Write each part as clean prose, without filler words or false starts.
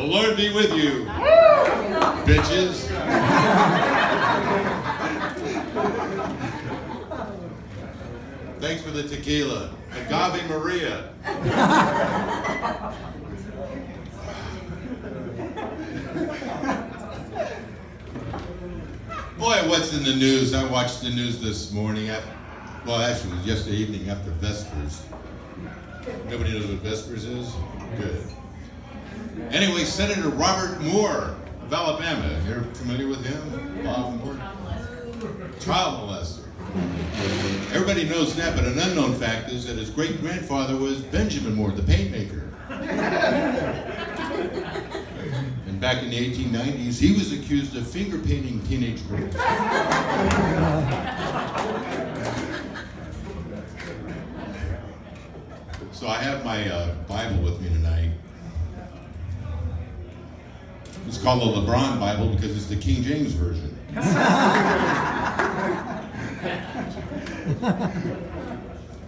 The Lord be with you, bitches. Thanks for the tequila. Agave Maria. Boy, what's in the news? I watched the news this morning. Well, actually, it was yesterday evening after Vespers. Nobody knows what Vespers is? Good. Anyway, Senator Robert Moore of Alabama. You're familiar with him? Bob Moore? Child molester. Everybody knows that, but an unknown fact is that his great-grandfather was Benjamin Moore, the paint maker. And back in the 1890s, he was accused of finger painting teenage girls. So I have my Bible with me tonight. It's called the LeBron Bible because it's the King James Version.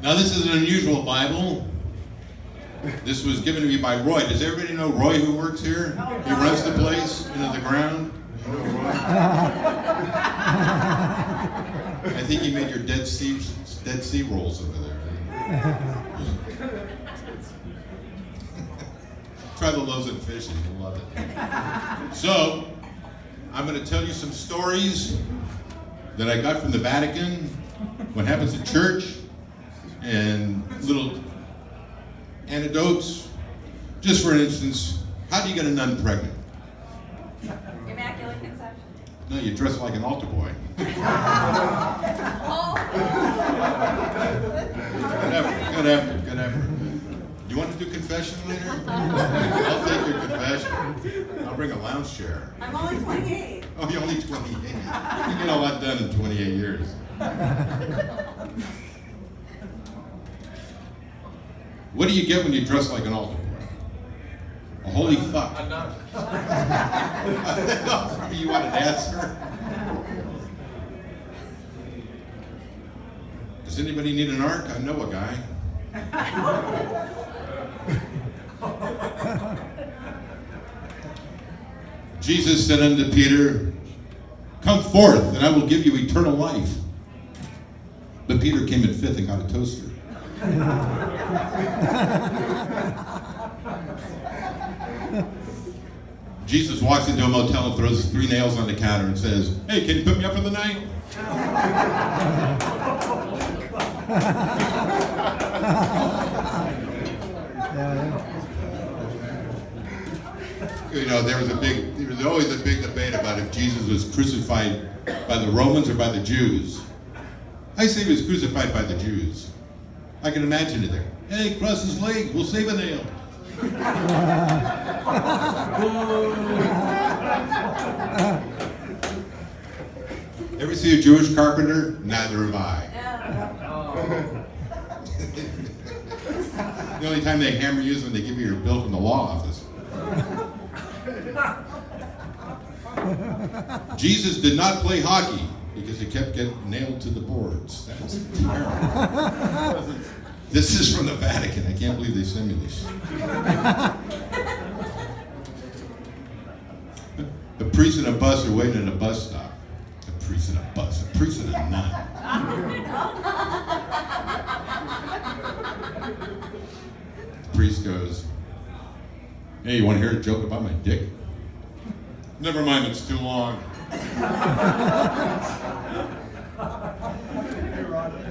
Now this is an unusual Bible. This was given to me by Roy. Does everybody know Roy who works here? He runs the place into the ground. You know Roy? I think he made your Dead Sea rolls over there. Try the loaves and fish and you'll love it. So, I'm going to tell you some stories that I got from the Vatican, what happens at church, and little anecdotes. Just for instance, how do you get a nun pregnant? Immaculate conception. No, you dress like an altar boy. Good effort. You want to do confession later? I'll take your confession. I'll bring a lounge chair. I'm only 28. Oh, you're only 28. You get a lot done in 28 years. What do you get when you dress like an altar boy? A holy fuck. You want an answer? Does anybody need an ark? I know a guy. Jesus said unto Peter, "Come forth, and I will give you eternal life." But Peter came in fifth and got a toaster. Jesus walks into a motel and throws 3 nails on the counter and says, "Hey, can you put me up for the night?" You know, there was always a big debate about if Jesus was crucified by the Romans or by the Jews. I say he was crucified by the Jews. I can imagine it there. Hey, cross his leg, we'll save a nail. Ever see a Jewish carpenter? Neither have I. The only time they hammer you is when they give you your bill from the law office. Jesus did not play hockey because he kept getting nailed to the boards. That's terrible. This is from the Vatican. I can't believe they sent me this. The priest and a bus are waiting at a bus stop. A priest and a bus. A priest and a nun. The priest goes, "Hey, you want to hear a joke about my dick?" "Never mind, it's too long."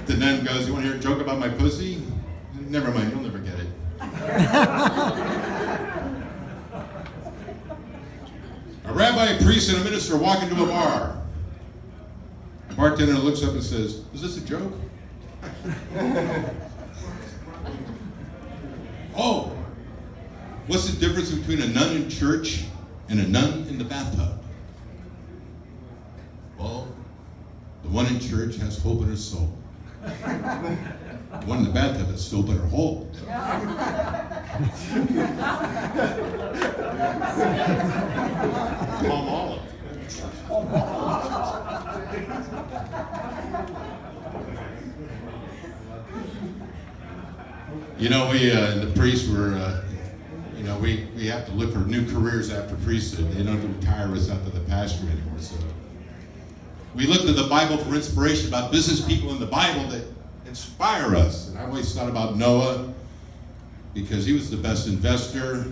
The nun goes, "You want to hear a joke about my pussy?" "Never mind, you'll never get it." A rabbi, a priest, and a minister walk into a bar. The bartender looks up and says, "Is this a joke?" "Oh, what's the difference between a nun in church and a nun in the bathtub?" "Well, the one in church has hope in her soul. The one in the bathtub has soap in her hole." Palm olive. You know, we and the priests were You know, we have to look for new careers after priesthood. They don't retire us out to the pasture anymore. So we look to the Bible for inspiration about business people in the Bible that inspire us. And I always thought about Noah because he was the best investor.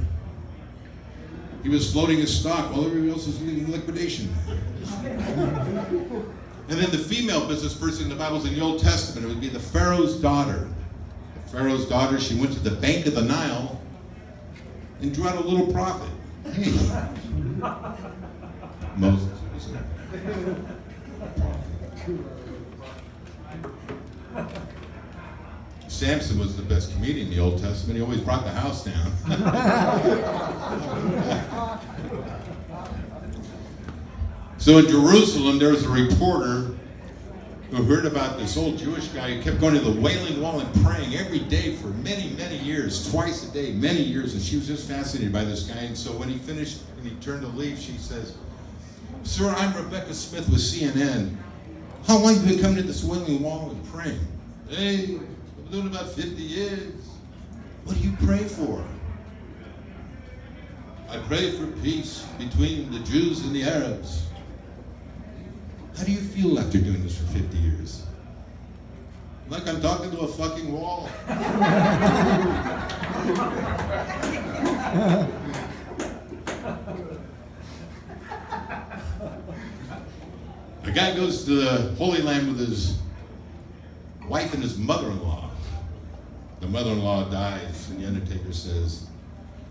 He was floating his stock while everybody else was in liquidation. And then the female business person in the Bible is in the Old Testament. It would be the Pharaoh's daughter. The Pharaoh's daughter, she went to the bank of the Nile and drew out a little profit. Hey. Moses. Samson was the best comedian in the Old Testament. He always brought the house down. So in Jerusalem, there was a reporter who heard about this old Jewish guy who kept going to the Wailing Wall and praying every day for many, many years, twice a day, many years, and she was just fascinated by this guy. And so when he finished and he turned to leave, she says, "Sir, I'm Rebecca Smith with CNN. How long have you been coming to this Wailing Wall and praying?" "Hey, I've been doing about 50 years. What do you pray for?" "I pray for peace between the Jews and the Arabs." "How do you feel after doing this for 50 years?" "Like I'm talking to a fucking wall." A guy goes to the Holy Land with his wife and his mother-in-law. The mother-in-law dies, and the undertaker says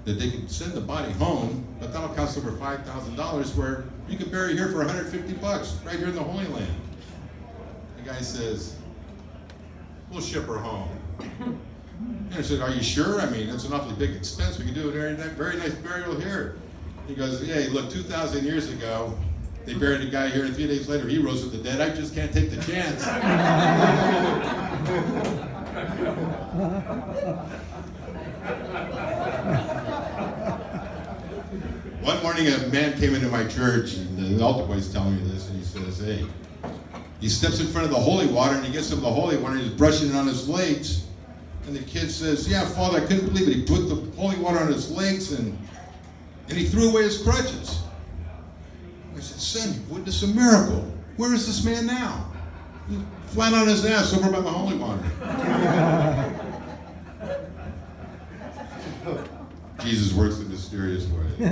that they can send the body home, but that'll cost over $5,000, where you can bury here for $150 right here in the Holy Land. The guy says, "We'll ship her home." And I said, "Are you sure? I mean, it's an awfully big expense. We can do a very nice burial here." He goes, "Yeah, look, 2,000 years ago, they buried a guy here, and 3 days later, he rose from the dead. I just can't take the chance." One morning, a man came into my church, and the altar boy's telling me this, and he says, "Hey," he steps in front of the holy water, and he gets up the holy water, and he's brushing it on his legs. And the kid says, "Yeah, Father, I couldn't believe it. He put the holy water on his legs, and he threw away his crutches." I said, "Son, you've witnessed a miracle. Where is this man now?" "He's flat on his ass over by the holy water." Jesus works in mysterious ways.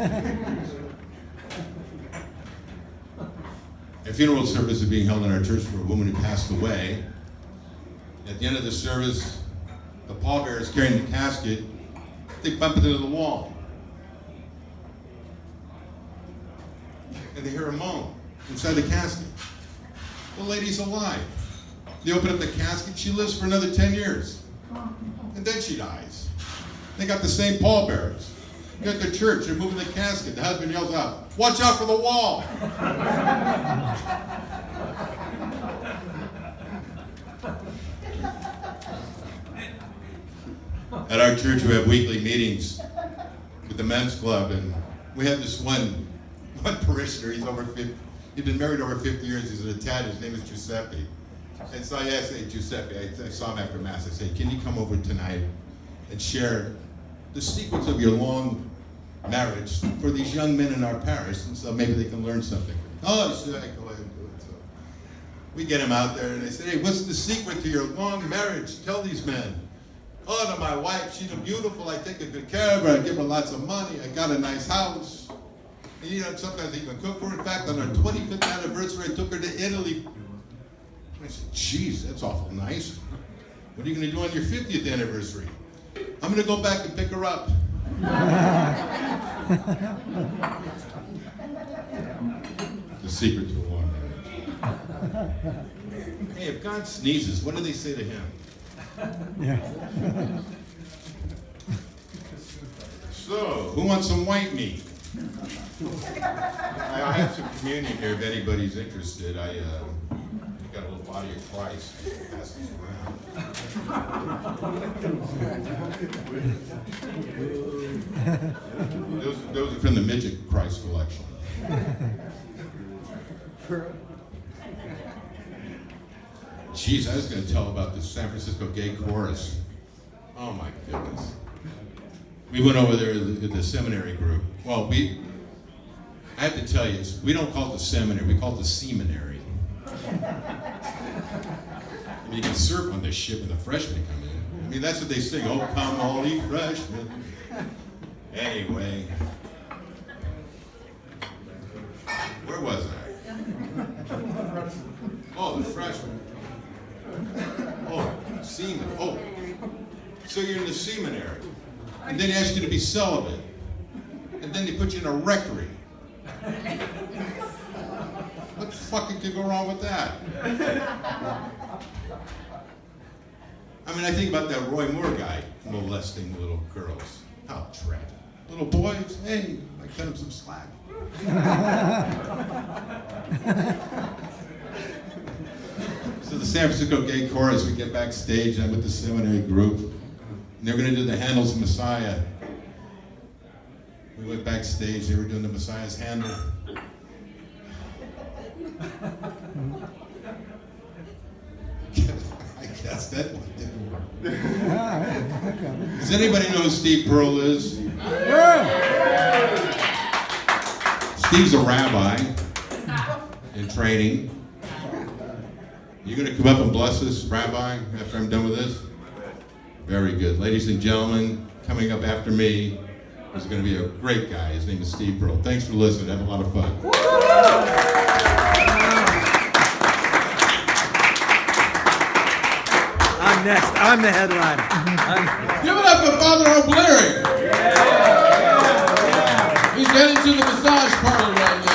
A funeral service is being held in our church for a woman who passed away. At the end of the service, the pallbearers carrying the casket, they bump it into the wall. And they hear a moan inside the casket. The lady's alive. They open up the casket, she lives for another 10 years. And then she dies. They got the same pallbearers. They're at the church, they're moving the casket. The husband yells out, "Watch out for the wall!" At our church, we have weekly meetings with the men's club, and we have this one parishioner. He's over 50. He's been married over 50 years. He's an Italian. His name is Giuseppe. And so I asked, "Hey, Giuseppe," I saw him after Mass. I said, "Can you come over tonight and share the secrets of your long marriage for these young men in our parish, and so maybe they can learn something?" "Oh, sure, I go ahead and do it." So we get him out there, and I said, "Hey, what's the secret to your long marriage? Tell these men." "Oh, to my wife, she's beautiful. I take good care of her. I give her lots of money. I got a nice house. And, you know, sometimes I even cook for her. In fact, on our 25th anniversary, I took her to Italy." I said, "Geez, that's awful nice. What are you going to do on your 50th anniversary?" "I'm going to go back and pick her up." The secret to a long marriage. Hey, if God sneezes, what do they say to him? Yeah. So, who wants some white meat? I have some communion here if anybody's interested. I got a little body of Christ. Pass this around. Those are from the Midget Christ collection. Jeez, I was going to tell about the San Francisco gay chorus. Oh my goodness. we went over there to the seminary group. Well, I have to tell you, we don't call it the seminary, we call it the seminary. You can surf on this shit when the freshmen come in. I mean, that's what they sing, oh, come all ye freshmen. Anyway, where was I? Oh, the freshmen. Oh, seaman. Oh, so you're in the seminary. And then they ask you to be celibate. And then they put you in a rectory. What fucking could go wrong with that? I mean, I think about that Roy Moore guy molesting little girls. How tragic. Little boys, hey, I cut him some slack. So the San Francisco Gay Chorus, we get backstage, I'm with the seminary group, and they were going to do the Handel's Messiah. We went backstage, they were doing the Messiah's Handel. I guess that one didn't work. Does anybody know who Steve Pearl is? Steve's a rabbi in training. You gonna come up and bless us, Rabbi, after I'm done with this? Very good. Ladies and gentlemen, coming up after me is gonna be a great guy. His name is Steve Pearl. Thanks for listening. Have a lot of fun. I'm next. I'm the headliner. Give it up for Father O'Bleary. He's heading to the massage parlor right now.